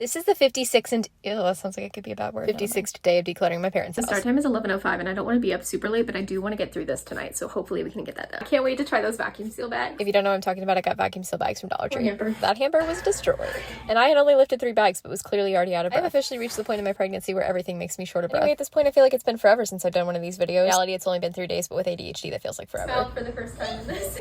This is the 56th and ew, that sounds like it could be a bad word. 56th day of decluttering my parents' house. The start time is 11:05 and I don't want to be up super late, but I do want to get through this tonight, so hopefully we can get that done. I can't wait to try those vacuum seal bags. If you don't know what I'm talking about, I got vacuum seal bags from Dollar Tree. Hamper. That hamper was destroyed. And I had only lifted 3 bags, but was clearly already out of breath. I've officially reached the point in my pregnancy where everything makes me short of breath. Anyway, at this point, I feel like it's been forever since I've done one of these videos. In reality, it's only been 3 days, but with ADHD, that feels like forever. Smelled for the first time in this.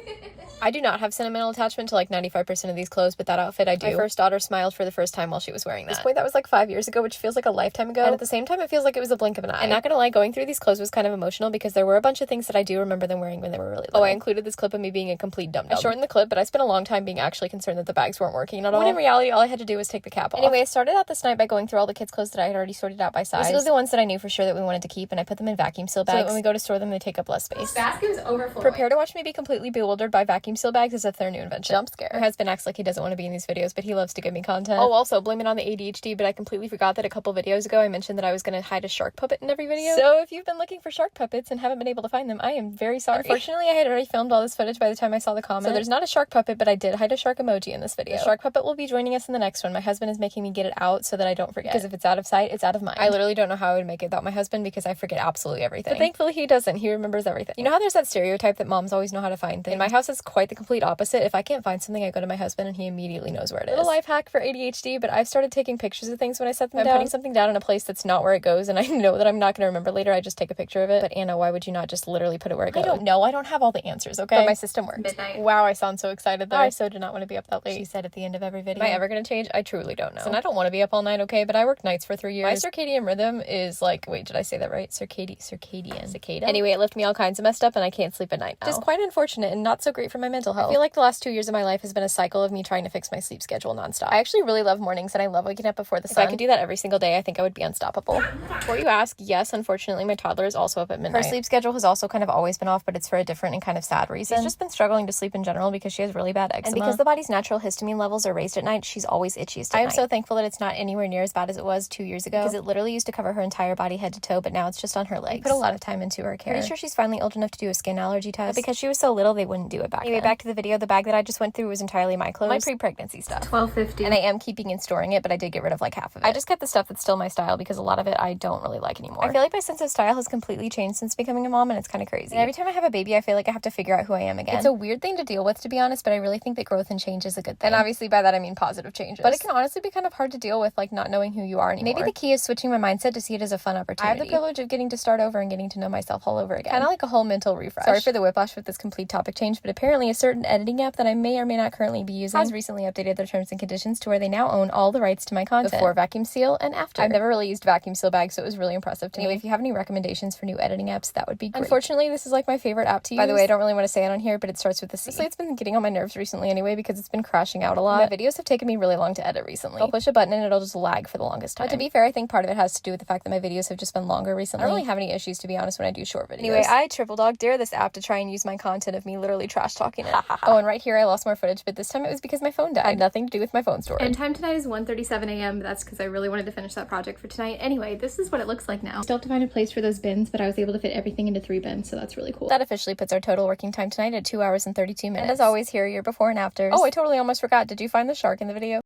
I do not have sentimental attachment to like 95% of these clothes, but that outfit I do. My first daughter smiled for the first time while she was wearing that. At this point, that was like 5 years ago, which feels like a lifetime ago. And at the same time, it feels like it was a blink of an eye. I'm not gonna lie, going through these clothes was kind of emotional because there were a bunch of things that I do remember them wearing when they were really little. Oh, I included this clip of me being a complete dum-dum. I shortened the clip, but I spent a long time being actually concerned that the bags weren't working at all. When in reality, all I had to do was take the cap off. Anyway, I started out this night by going through all the kids' clothes that I had already sorted out by size. These were the ones that I knew for sure that we wanted to keep, and I put them in vacuum seal bags so that when we go to store them, they take up less space. This basket is overflowing. Prepare to watch me be completely bewildered by vacuum seal bags as if they're a new invention. Jump scare. My husband acts like he doesn't want to be in these videos, but he loves to give me content. Oh, also, blame it on the ADHD, but I completely forgot that a couple videos ago I mentioned that I was going to hide a shark puppet in every video. So if you've been looking for shark puppets and haven't been able to find them, I am very sorry. Unfortunately, I had already filmed all this footage by the time I saw the comment. So there's not a shark puppet, but I did hide a shark emoji in this video. The shark puppet will be joining us in the next one. My husband is making me get it out so that I don't forget. Because if it's out of sight, it's out of mind. I literally don't know how I would make it without my husband because I forget absolutely everything. But thankfully he doesn't. He remembers everything. You know how there's that stereotype that moms always know how to find things? In my house, it's quite the complete opposite. If I can't find something, I go to my husband and he immediately knows where it is. Little life hack for ADHD, but I've started taking pictures of things when I set them down. Putting something down in a place that's not where it goes and I know that I'm not going to remember later, I just take a picture of it. But Anna, why would you not just literally put it where it goes? I don't know. I don't have all the answers, okay? But my system works. Midnight. Wow, I sound so excited though. I so did not want to be up that late. She said at the end of every video. Am I ever going to change? I truly don't know. And I don't want to be up all night, okay? But I worked nights for 3 years. My circadian rhythm is like, wait, did I say that right? Circadian. Anyway, it left me all kinds of messed up and I can't sleep at night now. Just quite unfortunate and not so great for my mental health. I feel like the last 2 years of my life has been a cycle of me trying to fix my sleep schedule nonstop. I actually really love mornings and I love waking up before the sun. If I could do that every single day, I think I would be unstoppable. Before you ask, yes, unfortunately, my toddler is also up at midnight. Her sleep schedule has also kind of always been off, but it's for a different and kind of sad reason. She's just been struggling to sleep in general because she has really bad eczema. And because the body's natural histamine levels are raised at night, she's always itchiest at night. I am so thankful that it's not anywhere near as bad as it was 2 years ago because it literally used to cover her entire body head to toe, but now it's just on her legs. I put a lot of time into her care. Pretty sure she's finally old enough to do a skin allergy test, but because she was so little, they wouldn't do it back then. Back to the video. The bag that I just went through was entirely my clothes. My pre-pregnancy stuff. $12.50. And I am keeping and storing it, but I did get rid of like half of it. I just kept the stuff that's still my style because a lot of it I don't really like anymore. I feel like my sense of style has completely changed since becoming a mom and it's kind of crazy. And every time I have a baby, I feel like I have to figure out who I am again. It's a weird thing to deal with, to be honest, but I really think that growth and change is a good thing. And obviously by that I mean positive changes. But it can honestly be kind of hard to deal with, like not knowing who you are anymore. Maybe the key is switching my mindset to see it as a fun opportunity. I have the privilege of getting to start over and getting to know myself all over again. Kind of like a whole mental refresh. Sorry for the whiplash with this complete topic change, but apparently a certain editing app that I may or may not currently be using has recently updated their terms and conditions to where they now own all the rights to my content before vacuum seal and after. I've never really used vacuum seal bags, so it was really impressive to me. Anyway, if you have any recommendations for new editing apps, that would be great. Unfortunately, this is like my favorite app to use. By the way, I don't really want to say it on here, but it starts with the C. Honestly, it's been getting on my nerves recently anyway because it's been crashing out a lot. My videos have taken me really long to edit recently. I'll push a button and it'll just lag for the longest time. But to be fair, I think part of it has to do with the fact that my videos have just been longer recently. I don't really have any issues, to be honest, when I do short videos. Anyway, I triple dog dare this app to try and use my content of me literally trash talking it. Oh, and right here I lost more footage, but this time it was because my phone died. It had nothing to do with my phone storage. And time tonight is 1:37 a.m. That's because I really wanted to finish that project for tonight. Anyway, this is what it looks like now. Still have to find a place for those bins, but I was able to fit everything into 3 bins, so that's really cool. That officially puts our total working time tonight at 2 hours and 32 minutes. And as always, here are your before and afters. Oh, I totally almost forgot. Did you find the shark in the video?